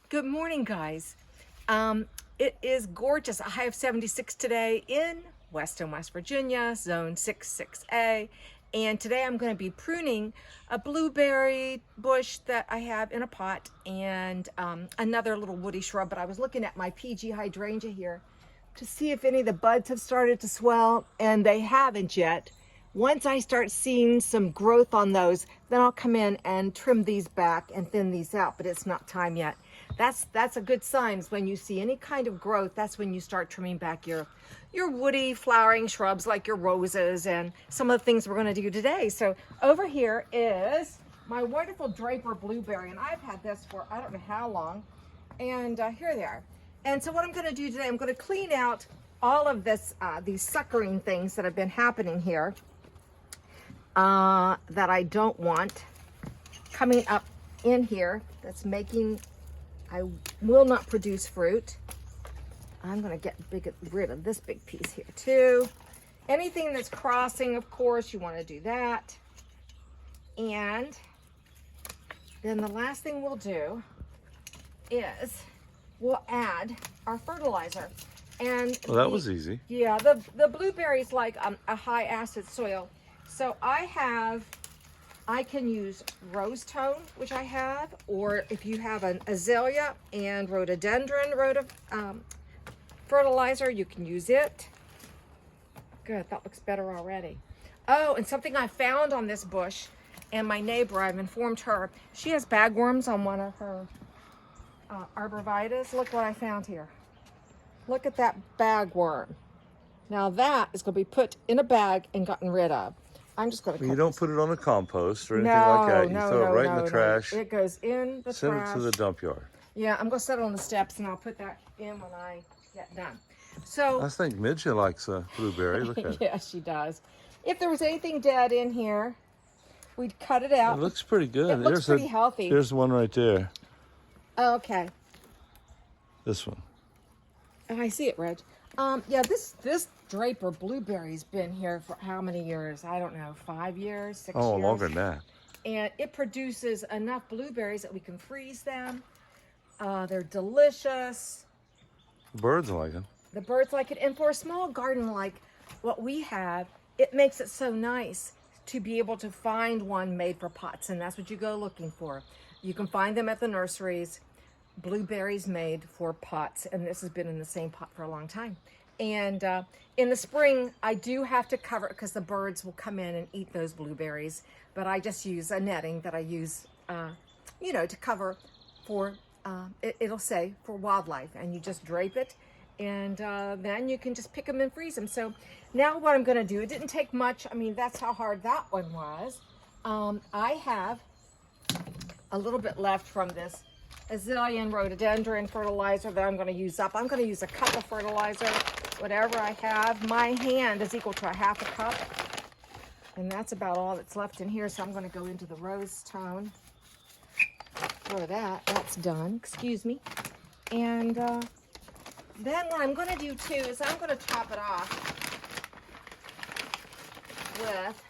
Good morning, guys. It is gorgeous. A high of 76 today in Weston, West Virginia, zone 66A. And today I'm going to be pruning a blueberry bush that I have in a pot and another little woody shrub. But I was looking at my PG hydrangea here to see if any of the buds have started to swell, and they haven't yet. Once I start seeing some growth on those, then I'll come in and trim these back and thin these out, but it's not time yet. That's a good sign. When you see any kind of growth, that's when you start trimming back your woody flowering shrubs like your roses and some of the things we're going to do today. So over here is my wonderful Draper blueberry, and I've had this for I don't know how long, and here they are. And so what I'm going to do today, I'm going to clean out all of this, these suckering things that have been happening here that I don't want coming up in here. That's making, I will not produce fruit. I'm going to get rid of this big piece here too. Anything that's crossing, of course, you want to do that. And then the last thing we'll do is we'll add our fertilizer. And well, that was easy. Yeah, the blueberries like a high acid soil. So I can use rose tone, which I have, or if you have an azalea and rhododendron fertilizer, you can use it. Good, that looks better already. Oh, and something I found on this bush, and my neighbor, I've informed her, she has bagworms on one of her arborvitaes. Look what I found here. Look at that bagworm. Now that is going to be put in a bag and gotten rid of. I'm just going to. You don't put it on the compost or anything no, like that. You no, throw no, it right no, in the trash. No. It goes in the Send trash. it to the dump yard. Yeah, I'm going to set it on the steps, and I'll put that in when I get done. So I think Midget likes a blueberry. Look at it. Yeah, she does. If there was anything dead in here, we'd cut it out. It looks pretty good. It looks pretty healthy. There's one right there. Oh, okay. This one. Oh, I see it, Reg. Yeah, this Draper blueberry's been here for how many years? I don't know, 5 years, 6 years? Oh, longer than that. And it produces enough blueberries that we can freeze them. They're delicious. The birds like them. The birds like it. And for a small garden like what we have, it makes it so nice to be able to find one made for pots. And that's what you go looking for. You can find them at the nurseries. Blueberries made for pots, and this has been in the same pot for a long time. And in the spring I do have to cover it because the birds will come in and eat those blueberries, but I just use a netting that I use to cover for it'll say for wildlife, and you just drape it, and then you can just pick them and freeze them. So now what I'm going to do, it didn't take much. I mean, that's how hard that one was. I have a little bit left from this azalea and rhododendron fertilizer that I'm going to use up. I'm going to use a cup of fertilizer, whatever I have. My hand is equal to a half a cup, and that's about all that's left in here. So I'm going to go into the rose tone for that. That's done. Excuse me. And then what I'm going to do too is I'm going to top it off with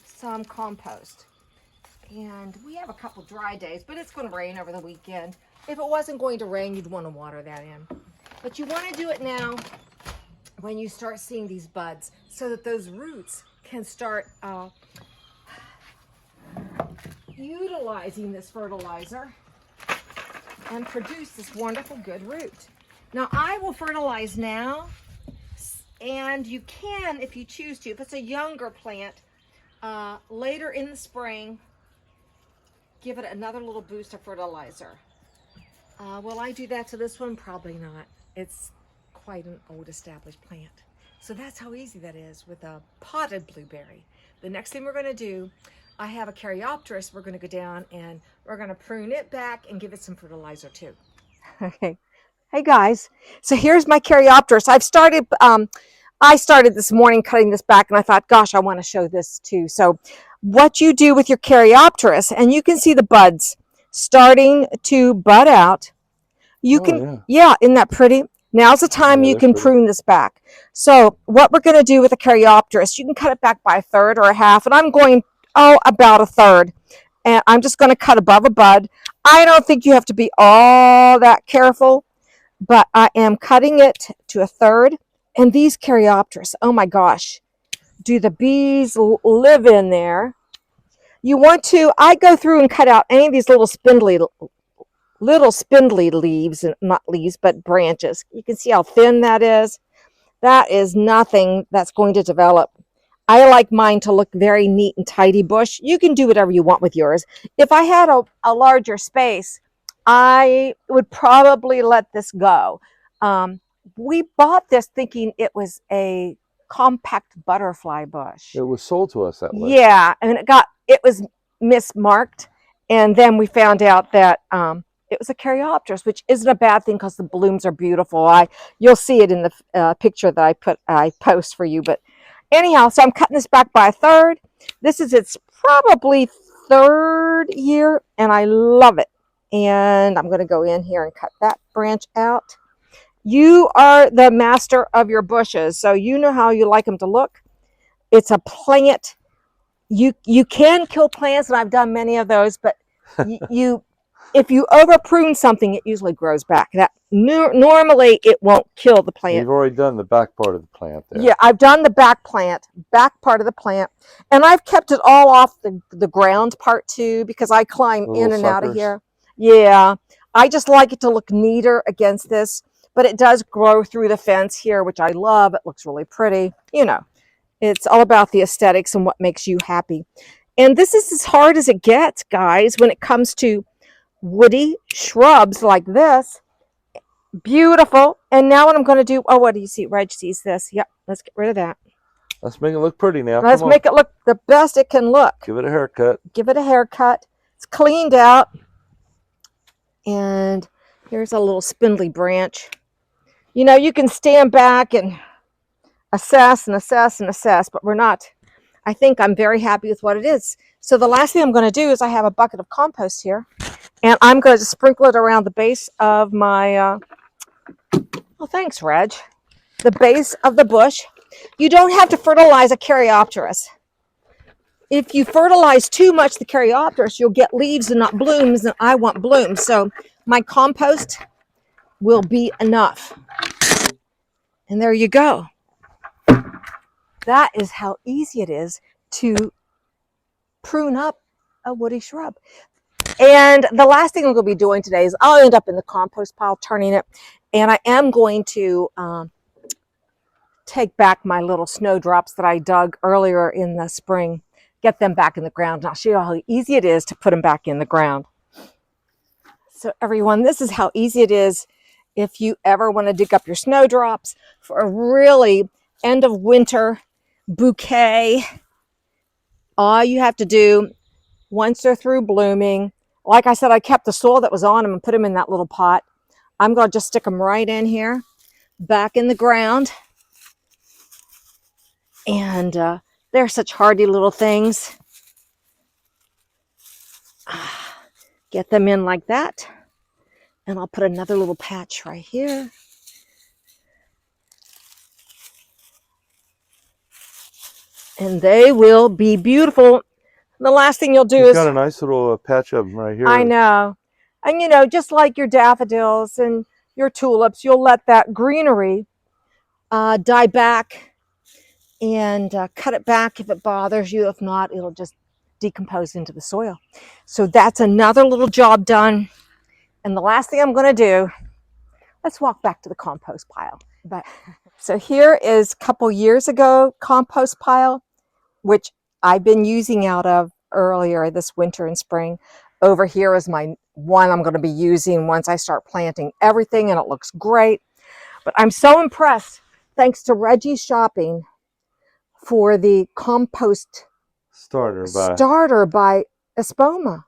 some compost. And we have a couple dry days, but it's going to rain over the weekend. If it wasn't going to rain, you'd want to water that in. But you want to do it now when you start seeing these buds, so that those roots can start utilizing this fertilizer and produce this wonderful good root. Now I will fertilize now, and you can, if you choose to, if it's a younger plant, later in the spring, give it another little boost of fertilizer. Will I do that to this one? Probably not. It's quite an old established plant. So that's how easy that is with a potted blueberry. The next thing we're going to do, I have a Caryoperis. We're going to go down and we're going to prune it back and give it some fertilizer too. Okay. Hey guys. So here's my Caryoperis. I started this morning cutting this back, and I thought, gosh, I want to show this too. So what you do with your Caryoperis, and you can see the buds starting to bud out. Yeah, isn't that pretty? Now's the time you can prune this back. So what we're going to do with the Caryoperis, you can cut it back by a third or a half, and I'm going, about a third. And I'm just going to cut above a bud. I don't think you have to be all that careful, but I am cutting it to a third. And these Caryoperis, oh my gosh, do the bees live in there? You want to, I go through and cut out any of these little spindly leaves, not leaves, but branches. You can see how thin that is. That is nothing that's going to develop. I like mine to look very neat and tidy bush. You can do whatever you want with yours. If I had a larger space, I would probably let this go. We bought this thinking it was a compact butterfly bush. It was sold to us that way. Yeah, and it was mismarked, and then we found out that it was a Caryoperis, which isn't a bad thing because the blooms are beautiful. You'll see it in the picture that I post for you. But anyhow, so I'm cutting this back by a third. This is its probably third year, and I love it. And I'm going to go in here and cut that branch out. You are the master of your bushes, so you know how you like them to look. It's a plant. You can kill plants, and I've done many of those, but if you over prune something, it usually grows back. Normally it won't kill the plant. You've already done the back part of the plant there. Yeah, I've done the back part of the plant, and I've kept it all off the ground part too, because I climb in and out of here. Yeah, I just like it to look neater against this, but it does grow through the fence here, which I love. It looks really pretty. You know, it's all about the aesthetics and what makes you happy. And this is as hard as it gets, guys, when it comes to woody shrubs like this. Beautiful. And now what I'm going to do, oh, what do you see? Reg sees this. Yep, let's get rid of that. Let's make it look pretty now. Let's make it look the best it can look. Give it a haircut. Give it a haircut. It's cleaned out. And here's a little spindly branch. You know, you can stand back and assess and assess and assess, but we're not. I think I'm very happy with what it is. So the last thing I'm going to do is I have a bucket of compost here, and I'm going to sprinkle it around the base of my, well, thanks, Reg. The base of the bush. You don't have to fertilize a Caryoperis. If you fertilize too much the Caryoperis, you'll get leaves and not blooms, and I want blooms. So my compost will be enough. And there you go. That is how easy it is to prune up a woody shrub. And the last thing I'm going to be doing today is I'll end up in the compost pile turning it, and I am going to take back my little snowdrops that I dug earlier in the spring, get them back in the ground, and I'll show you how easy it is to put them back in the ground. So everyone, this is how easy it is if you ever want to dig up your snowdrops for a really end of winter bouquet. All you have to do, once they're through blooming, like I said, I kept the soil that was on them and put them in that little pot. I'm going to just stick them right in here, back in the ground. And they're such hardy little things. Get them in like that. And I'll put another little patch right here. And they will be beautiful. The last thing you'll do is... got a nice little patch of them right here. I know. And you know, just like your daffodils and your tulips, you'll let that greenery die back and cut it back if it bothers you. If not, it'll just decompose into the soil. So that's another little job done. And the last thing I'm going to do, let's walk back to the compost pile. So here is a couple years ago compost pile, which I've been using out of earlier this winter and spring. Over here is my one I'm going to be using once I start planting everything, and it looks great. But I'm so impressed, thanks to Reggie's shopping, for the compost starter by Espoma.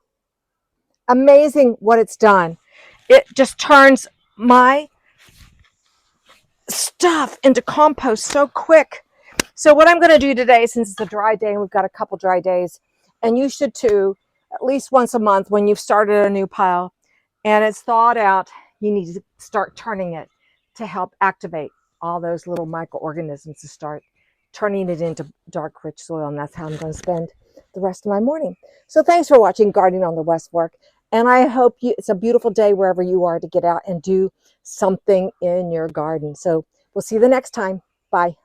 Amazing what it's done. It just turns my stuff into compost so quick. So what I'm going to do today, since it's a dry day and we've got a couple dry days, and you should too, at least once a month when you've started a new pile and it's thawed out, you need to start turning it to help activate all those little microorganisms to start turning it into dark, rich soil. And that's how I'm going to spend the rest of my morning. So thanks for watching Gardening on the West Fork. And I hope it's a beautiful day wherever you are to get out and do something in your garden. So we'll see you the next time. Bye.